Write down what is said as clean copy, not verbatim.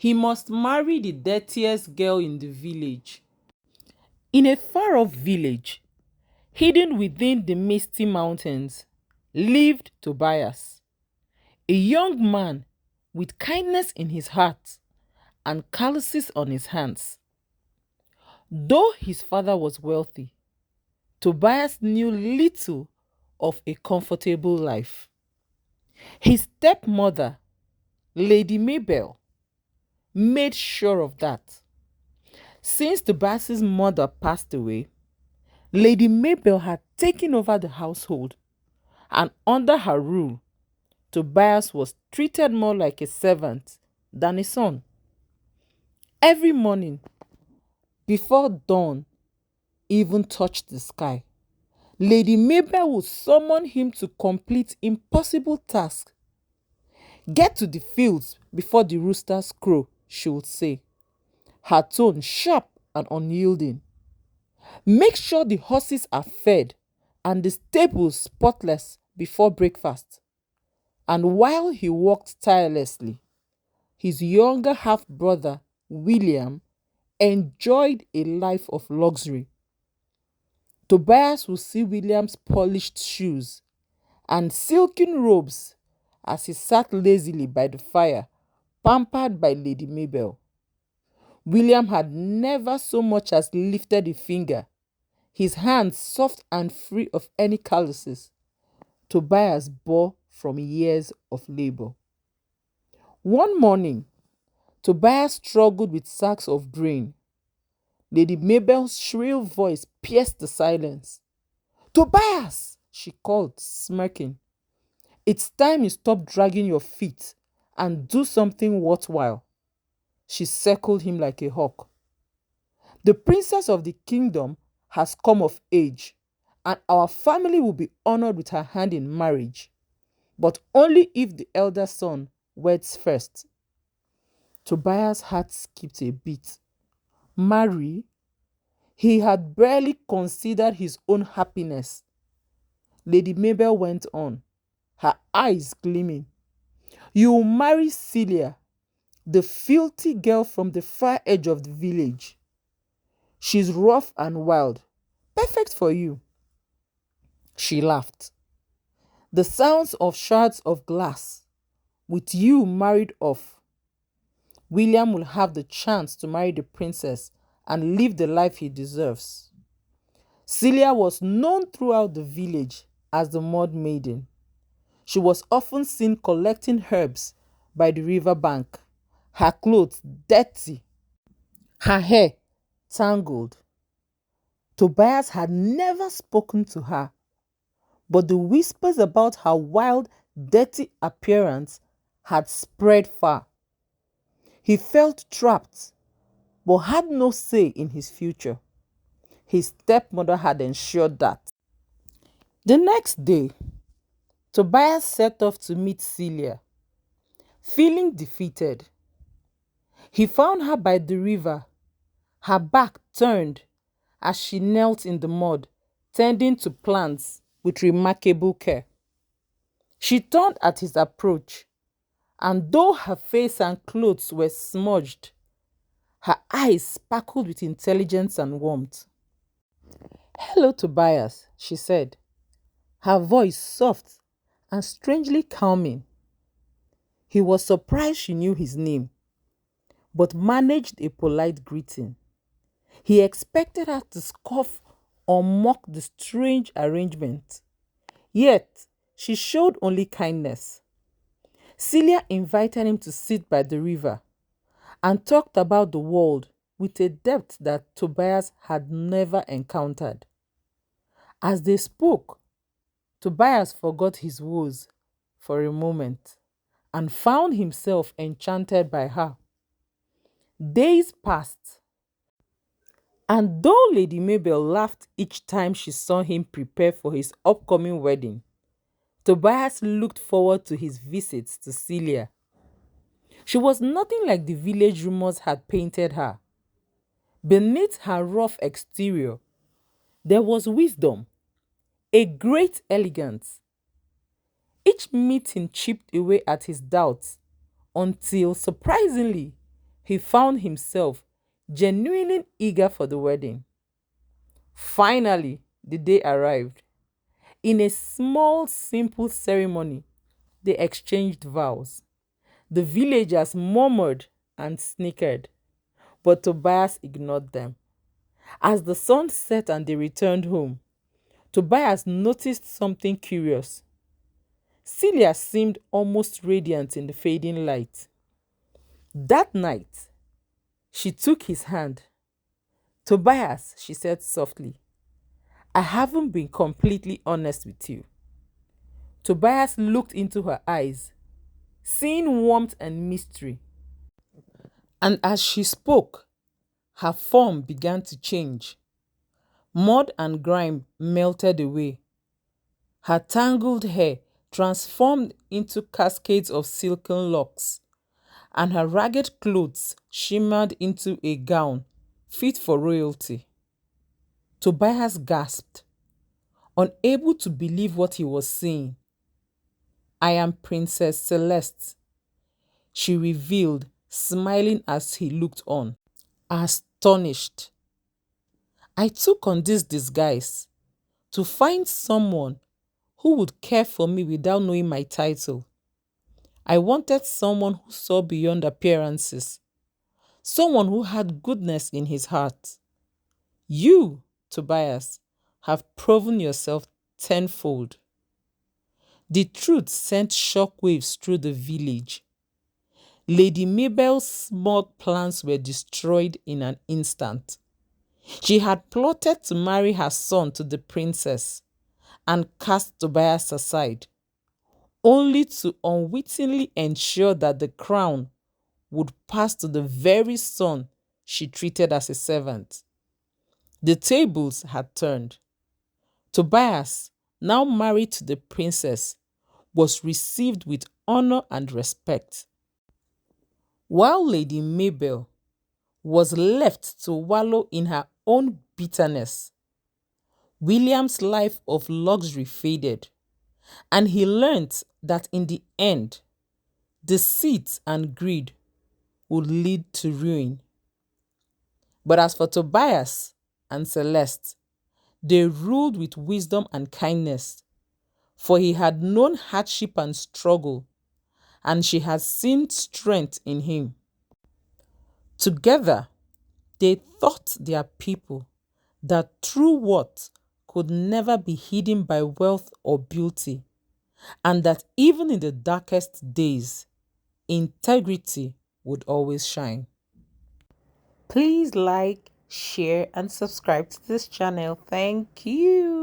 He must marry the dirtiest girl in the village. In a far-off village, hidden within the misty mountains, lived Tobias, a young man with kindness in his heart and calluses on his hands. Though his father was wealthy, Tobias knew little of a comfortable life. His stepmother, Lady Mabel, made sure of that. Since Tobias's mother passed away, Lady Mabel had taken over the household, and under her rule, Tobias was treated more like a servant than a son. Every morning, before dawn even touched the sky, Lady Mabel would summon him to complete impossible tasks. Get to the fields before the roosters crow, she would say, her tone sharp and unyielding. Make sure the horses are fed and the stables spotless before breakfast. And while he worked tirelessly, his younger half brother, William, enjoyed a life of luxury. Tobias would see William's polished shoes and silken robes as he sat lazily by the fire, pampered by Lady Mabel. William had never so much as lifted a finger, his hands soft and free of any calluses Tobias bore from years of labor. One morning, Tobias struggled with sacks of grain. Lady Mabel's shrill voice pierced the silence. "Tobias!" she called, smirking. "It's time you stop dragging your feet and do something worthwhile." She circled him like a hawk. "The princess of the kingdom has come of age, and our family will be honored with her hand in marriage, but only if the elder son weds first." Tobias' heart skipped a beat. Marry? He had barely considered his own happiness. Lady Mabel went on, her eyes gleaming. "You will marry Celia, the filthy girl from the far edge of the village. She's rough and wild, perfect for you." She laughed. "The sounds of shards of glass, with you married off. William will have the chance to marry the princess and live the life he deserves." Celia was known throughout the village as the Mud Maiden. She was often seen collecting herbs by the river bank, her clothes dirty, her hair tangled. Tobias had never spoken to her, but the whispers about her wild, dirty appearance had spread far. He felt trapped, but had no say in his future. His stepmother had ensured that. The next day, Tobias set off to meet Celia. Feeling defeated, he found her by the river, her back turned as she knelt in the mud, tending to plants with remarkable care. She turned at his approach, and though her face and clothes were smudged, her eyes sparkled with intelligence and warmth. "Hello, Tobias," she said, her voice soft and strangely calming. He was surprised she knew his name, but managed a polite greeting. He expected her to scoff or mock the strange arrangement. Yet, she showed only kindness. Celia invited him to sit by the river and talked about the world with a depth that Tobias had never encountered. As they spoke, Tobias forgot his woes for a moment and found himself enchanted by her. Days passed, and though Lady Mabel laughed each time she saw him prepare for his upcoming wedding, Tobias looked forward to his visits to Celia. She was nothing like the village rumors had painted her. Beneath her rough exterior, there was wisdom, a great elegance. Each meeting chipped away at his doubts until, surprisingly, he found himself genuinely eager for the wedding. Finally, the day arrived. In a small, simple ceremony, they exchanged vows. The villagers murmured and snickered, but Tobias ignored them. As the sun set and they returned home, Tobias noticed something curious. Celia seemed almost radiant in the fading light. That night, she took his hand. Tobias, she said softly, I haven't been completely honest with you. Tobias looked into her eyes, seeing warmth and mystery. And as she spoke, her form began to change. Mud and grime melted away. Her tangled hair transformed into cascades of silken locks, and her ragged clothes shimmered into a gown fit for royalty. Tobias gasped, unable to believe what he was seeing. I am Princess Celeste, she revealed, smiling as he looked on. Astonished, I took on this disguise to find someone who would care for me without knowing my title. I wanted someone who saw beyond appearances, someone who had goodness in his heart. You, Tobias, have proven yourself tenfold. The truth sent shockwaves through the village. Lady Mabel's smug plans were destroyed in an instant. She had plotted to marry her son to the princess and cast Tobias aside, only to unwittingly ensure that the crown would pass to the very son she treated as a servant. The tables had turned. Tobias, now married to the princess, was received with honor and respect, while Lady Mabel was left to wallow in her own bitterness. William's life of luxury faded, and he learnt that in the end, deceit and greed would lead to ruin. But as for Tobias and Celeste, they ruled with wisdom and kindness, for he had known hardship and struggle, and she had seen strength in him. Together, they taught their people that true worth could never be hidden by wealth or beauty, and that even in the darkest days, integrity would always shine. Please like, share, and subscribe to this channel. Thank you.